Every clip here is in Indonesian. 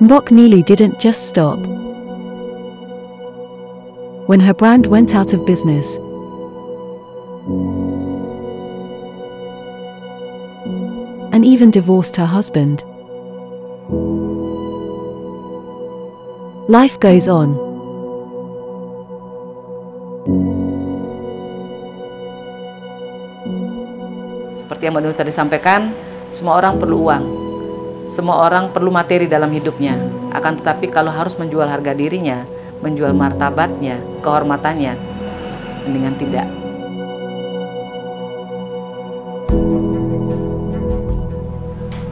Mbok Nilu didn't just stop. When her brand went out of business, and even divorced her husband. Life goes on. Seperti yang Mbak Nilu tadi sampaikan, semua orang perlu uang. Semua orang perlu materi dalam hidupnya. Akan tetapi kalau harus menjual harga dirinya, menjual martabatnya, kehormatannya, mendingan tidak.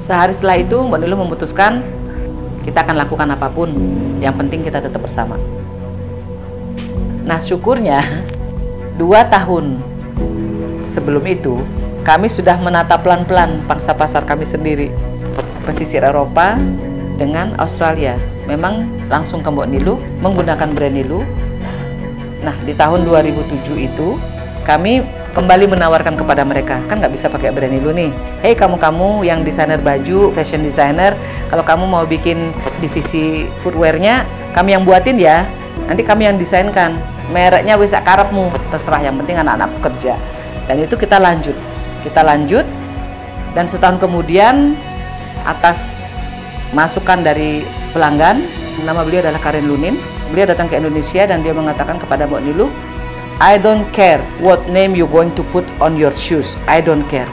Sehari setelah itu, Mbak Nilu memutuskan kita akan lakukan apapun, yang penting kita tetap bersama. Nah, syukurnya 2 tahun sebelum itu, kami sudah menata pelan-pelan pangsa pasar kami sendiri. Pesisir Eropa dengan Australia. Memang langsung ke Mbok Nilu, menggunakan brand Nilu. Nah, di tahun 2007 itu, kami kembali menawarkan kepada mereka, kan nggak bisa pakai brand Nilu nih. Hei kamu-kamu yang desainer baju, fashion designer, kalau kamu mau bikin divisi footwear-nya, kami yang buatin ya. Nanti kami yang desainkan. Mereknya wis karepmu, terserah, yang penting anak-anakku kerja. Dan itu kita lanjut. Dan setahun kemudian, atas masukan dari pelanggan, nama beliau adalah Karen Lunin. Beliau datang ke Indonesia dan dia mengatakan kepada Mbok Nilu, I don't care what name you going to put on your shoes. I don't care.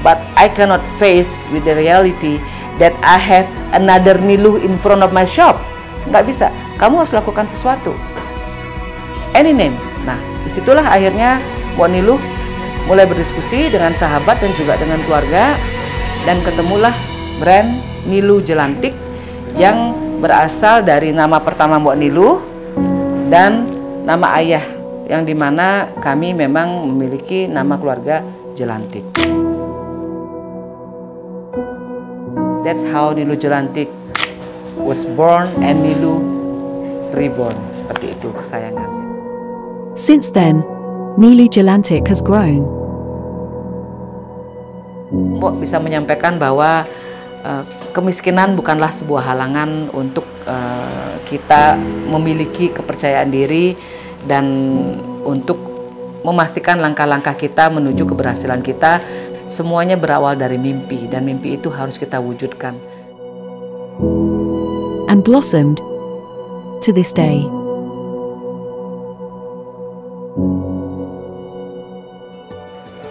But I cannot face with the reality that I have another Nilu in front of my shop. Nggak bisa. Kamu harus lakukan sesuatu. Any name. Nah, disitulah akhirnya Mbok Nilu mulai berdiskusi dengan sahabat dan juga dengan keluarga, dan ketemulah brand Nilu Jelantik yang berasal dari nama pertama Mbok Nilu dan nama ayah, yang dimana kami memang memiliki nama keluarga Jelantik. That's how Nilu Jelantik was born and Nilu reborn. Seperti itu kesayangannya. Since then, Nilu Jelantik has grown. Mbok bisa menyampaikan bahwa kemiskinan bukanlah sebuah halangan untuk kita memiliki kepercayaan diri dan untuk memastikan langkah-langkah kita menuju keberhasilan kita. Semuanya berawal dari mimpi, dan mimpi itu harus kita wujudkan. And blossomed to this day.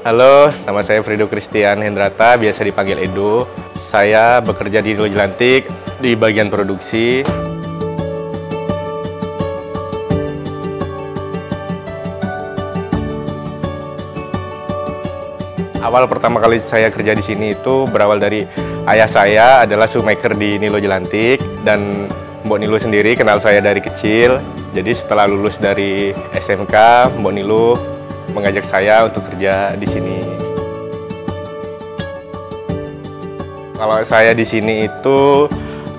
Halo, nama saya Frido Christian Hendrata, biasa dipanggil Edo. Saya bekerja di Nilu Jelantik di bagian produksi. Awal pertama kali saya kerja di sini itu berawal dari ayah saya adalah shoemaker di Nilu Jelantik, dan Mbok Nilu sendiri kenal saya dari kecil. Jadi setelah lulus dari SMK, Mbok Nilu mengajak saya untuk kerja di sini. Kalau saya di sini itu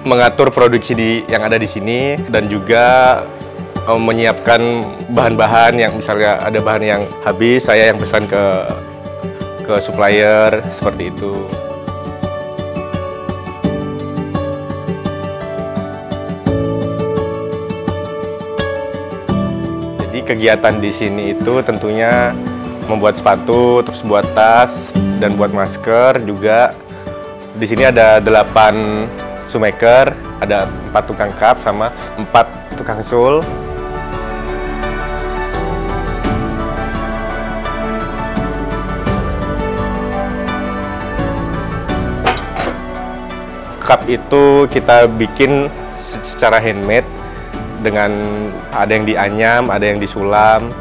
mengatur produksi yang ada di sini, dan juga menyiapkan bahan-bahan yang misalnya ada bahan yang habis, saya yang pesan ke supplier, seperti itu. Jadi kegiatan di sini itu tentunya membuat sepatu, terus buat tas, dan buat masker juga. Di sini ada 8 shoemaker, ada 4 tukang cup sama 4 tukang sul. Cup itu kita bikin secara handmade, dengan ada yang dianyam, ada yang disulam.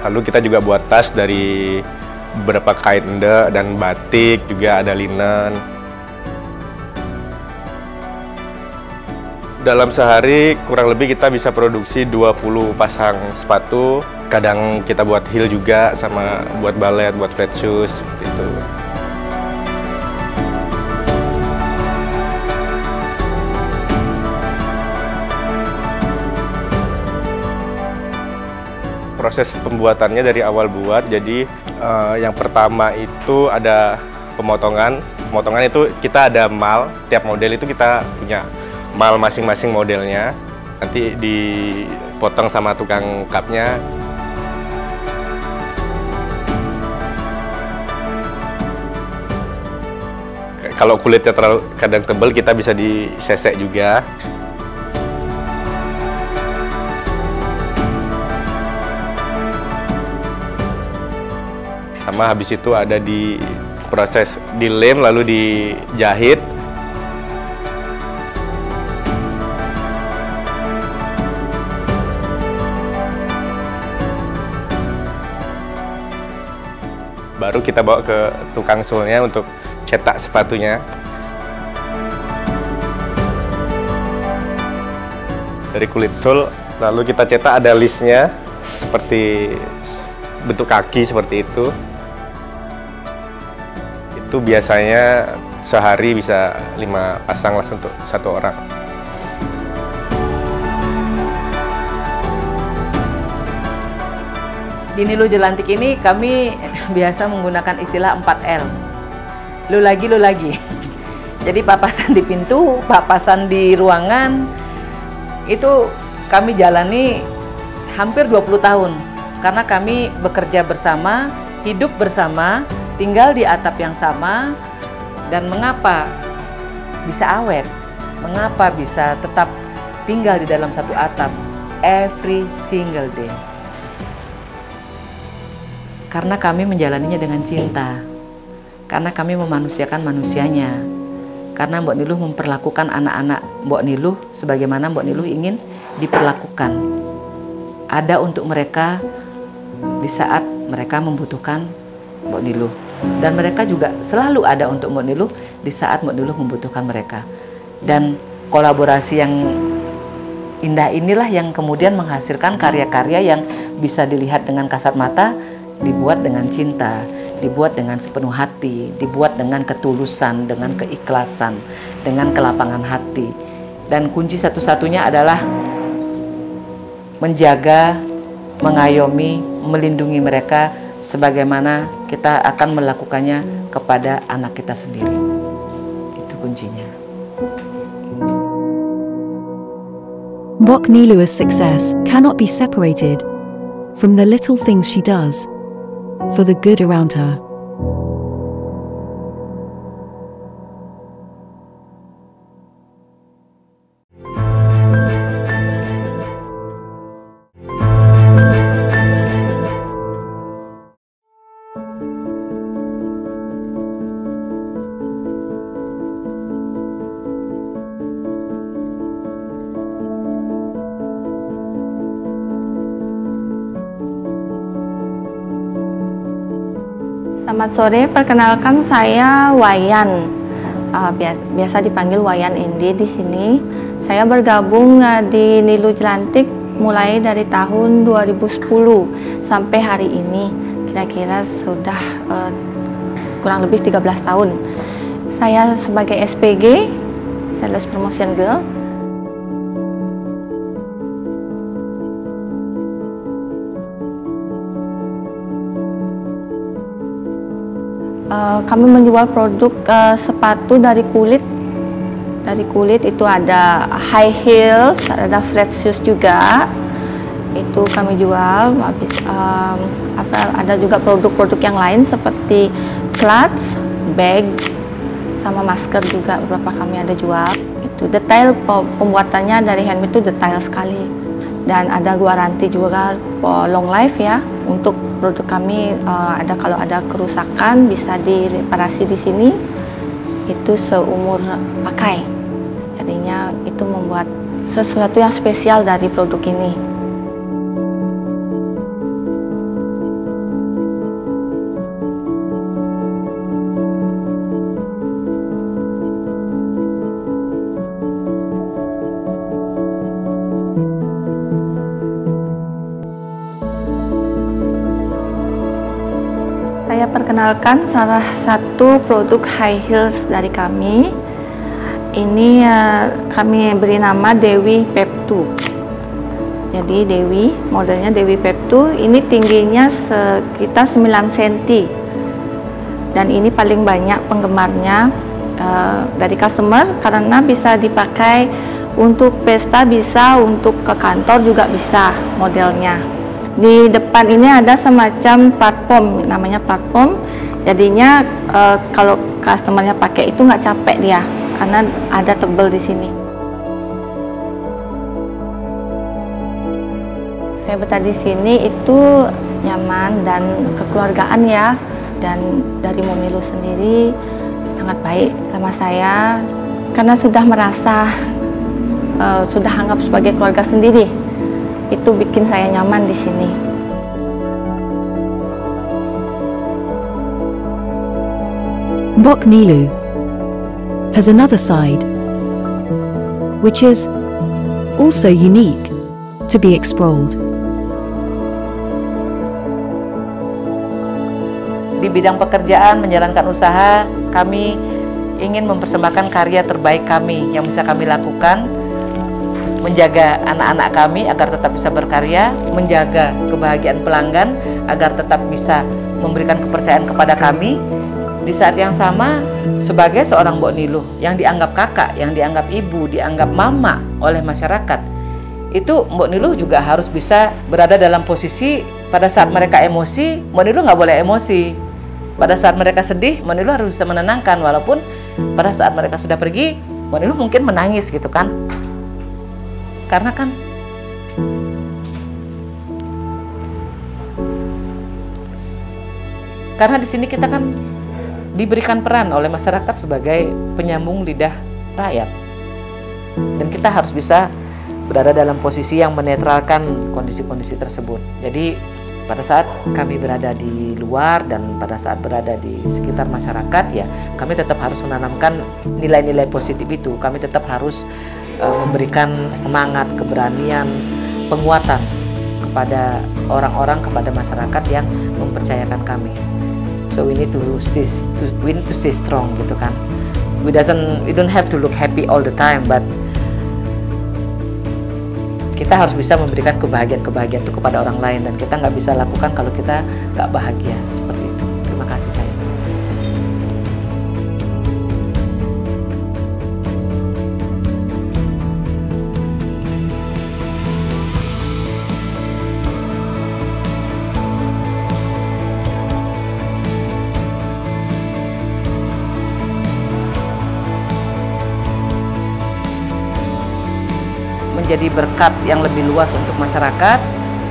Lalu kita juga buat tas dari beberapa kain endek dan batik, juga ada linen. Dalam sehari kurang lebih kita bisa produksi 20 pasang sepatu. Kadang kita buat heel juga, sama buat balet, buat flat shoes, seperti itu. proses pembuatannya dari awal buat. Jadi yang pertama itu ada pemotongan. Pemotongan itu kita ada mal, tiap model itu kita punya mal masing-masing modelnya. Nanti dipotong sama tukang cutnya. Kalau kulitnya terlalu kadang tebal, kita bisa disesek juga. Sama habis itu ada di proses dilem lalu dijahit. Baru kita bawa ke tukang sulnya untuk cetak sepatunya. Dari kulit sul, lalu kita cetak ada listnya seperti bentuk kaki seperti itu. Itu biasanya sehari bisa 5 pasang lah untuk satu orang. Di Nilo Jelantik ini kami biasa menggunakan istilah 4L. Lu lagi. Jadi papasan di pintu, papasan di ruangan, itu kami jalani hampir 20 tahun. Karena kami bekerja bersama, hidup bersama, tinggal di atap yang sama. Dan mengapa bisa awet? Mengapa bisa tetap tinggal di dalam satu atap every single day? Karena kami menjalaninya dengan cinta, karena kami memanusiakan manusianya, karena Mbok Niluh memperlakukan anak-anak Mbok Niluh sebagaimana Mbok Niluh ingin diperlakukan. Ada untuk mereka di saat mereka membutuhkan Mbok Niluh, dan mereka juga selalu ada untuk Mbok Niluh di saat Mbok Niluh membutuhkan mereka. Dan kolaborasi yang indah inilah yang kemudian menghasilkan karya-karya yang bisa dilihat dengan kasat mata, dibuat dengan cinta, dibuat dengan sepenuh hati, dibuat dengan ketulusan, dengan keikhlasan, dengan kelapangan hati. Dan kunci satu-satunya adalah menjaga, mengayomi, melindungi mereka sebagaimana kita akan melakukannya kepada anak kita sendiri. Itu kuncinya. Mbok Niluh's success cannot be separated from the little things she does for the good around her. Selamat sore, perkenalkan saya Wayan. Biasa dipanggil Wayan Indi di sini. Saya bergabung di Nilo Jelantik mulai dari tahun 2010 sampai hari ini. Kira-kira sudah kurang lebih 13 tahun. Saya sebagai SPG, Sales Promotion Girl. Kami menjual produk sepatu dari kulit. Dari kulit itu ada high heels, ada flat shoes juga. Itu kami jual. Ada juga produk-produk yang lain seperti clutch, bag, sama masker juga beberapa kami ada jual. Itu detail pembuatannya dari handmade itu detail sekali. Dan ada garansi juga long life ya. Untuk produk kami kalau ada kerusakan bisa direparasi di sini. Itu seumur pakai. Jadinya itu membuat sesuatu yang spesial dari produk ini. Saya perkenalkan salah satu produk high heels dari kami. Ini kami beri nama Dewi Pep 2. Jadi Dewi, modelnya Dewi Peptu, ini tingginya sekitar 9 cm. Dan ini paling banyak penggemarnya dari customer karena bisa dipakai untuk pesta, bisa untuk ke kantor juga bisa modelnya. Di depan ini ada semacam platform, namanya platform. Jadinya kalau customernya pakai itu nggak capek dia, karena ada tebel di sini. Saya betah di sini itu nyaman dan kekeluargaan ya, dan dari Monilu sendiri sangat baik sama saya karena sudah merasa sudah anggap sebagai keluarga sendiri. Itu bikin saya nyaman di sini. Mbok Nilu has another side, which is also unique to be explored. Di bidang pekerjaan, menjalankan usaha, kami ingin mempersembahkan karya terbaik kami yang bisa kami lakukan, menjaga anak-anak kami agar tetap bisa berkarya, menjaga kebahagiaan pelanggan agar tetap bisa memberikan kepercayaan kepada kami. Di saat yang sama, sebagai seorang Mbok Nilu yang dianggap kakak, yang dianggap ibu, dianggap mama oleh masyarakat, itu Mbok Nilu juga harus bisa berada dalam posisi pada saat mereka emosi, Mbok Nilu nggak boleh emosi. Pada saat mereka sedih, Mbok Nilu harus bisa menenangkan, walaupun pada saat mereka sudah pergi, Mbok Nilu mungkin menangis gitu kan. Karena di sini kita kan diberikan peran oleh masyarakat sebagai penyambung lidah rakyat. Dan kita harus bisa berada dalam posisi yang menetralkan kondisi-kondisi tersebut. Jadi pada saat kami berada di luar dan pada saat berada di sekitar masyarakat, ya kami tetap harus menanamkan nilai-nilai positif itu. Kami tetap harus memberikan semangat, keberanian, penguatan kepada orang-orang, kepada masyarakat yang mempercayakan kami. So we need to stay strong gitu kan. We don't have to look happy all the time, but kita harus bisa memberikan kebahagiaan itu kepada orang lain, dan kita nggak bisa lakukan kalau kita nggak bahagia, seperti itu. Terima kasih saya. Menjadi berkat yang lebih luas untuk masyarakat,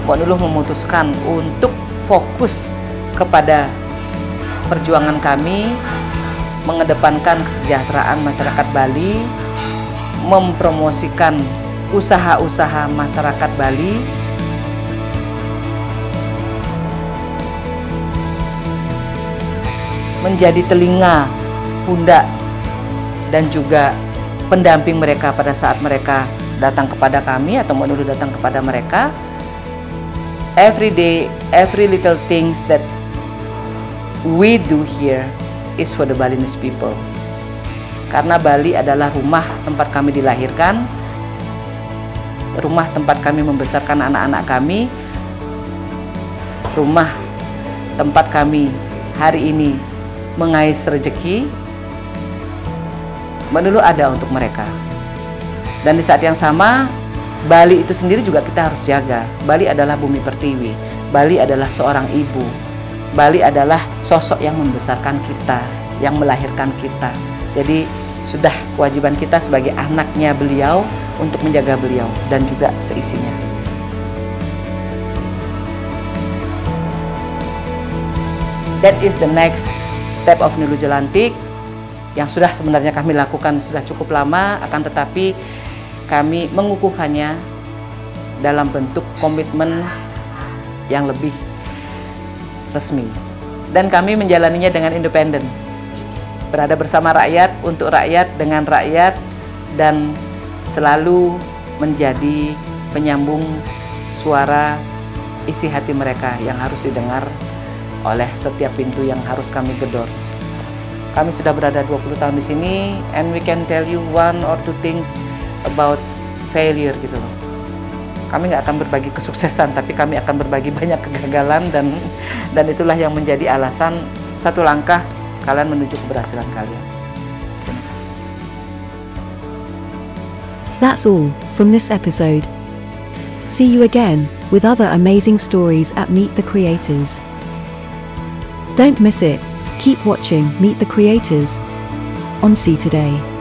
Mbok Nilu memutuskan untuk fokus kepada perjuangan kami, mengedepankan kesejahteraan masyarakat Bali, mempromosikan usaha-usaha masyarakat Bali, menjadi telinga, pundak, dan juga pendamping mereka pada saat mereka datang kepada kami atau Mbok Nilu datang kepada mereka. Every day, every little things that we do here is for the Balinese people. Karena Bali adalah rumah tempat kami dilahirkan, rumah tempat kami membesarkan anak-anak kami, rumah tempat kami hari ini mengais rezeki. Mbok Nilu ada untuk mereka. Dan di saat yang sama, Bali itu sendiri juga kita harus jaga. Bali adalah bumi pertiwi. Bali adalah seorang ibu. Bali adalah sosok yang membesarkan kita, yang melahirkan kita. Jadi sudah kewajiban kita sebagai anaknya beliau untuk menjaga beliau dan juga seisinya. That is the next step of Nilu Jelantik yang sudah sebenarnya kami lakukan sudah cukup lama, akan tetapi kami mengukuhkannya dalam bentuk komitmen yang lebih resmi. Dan kami menjalaninya dengan independen. Berada bersama rakyat, untuk rakyat, dengan rakyat, dan selalu menjadi penyambung suara isi hati mereka yang harus didengar oleh setiap pintu yang harus kami gedor. Kami sudah berada 20 tahun di sini, and we can tell you one or two things about failure gitu loh. Kami nggak akan berbagi kesuksesan, tapi kami akan berbagi banyak kegagalan, dan itulah yang menjadi alasan satu langkah kalian menuju keberhasilan kalian. Terima kasih. That's all from this episode. See you again with other amazing stories at Meet the Creators. Don't miss it. Keep watching Meet the Creators on See Today.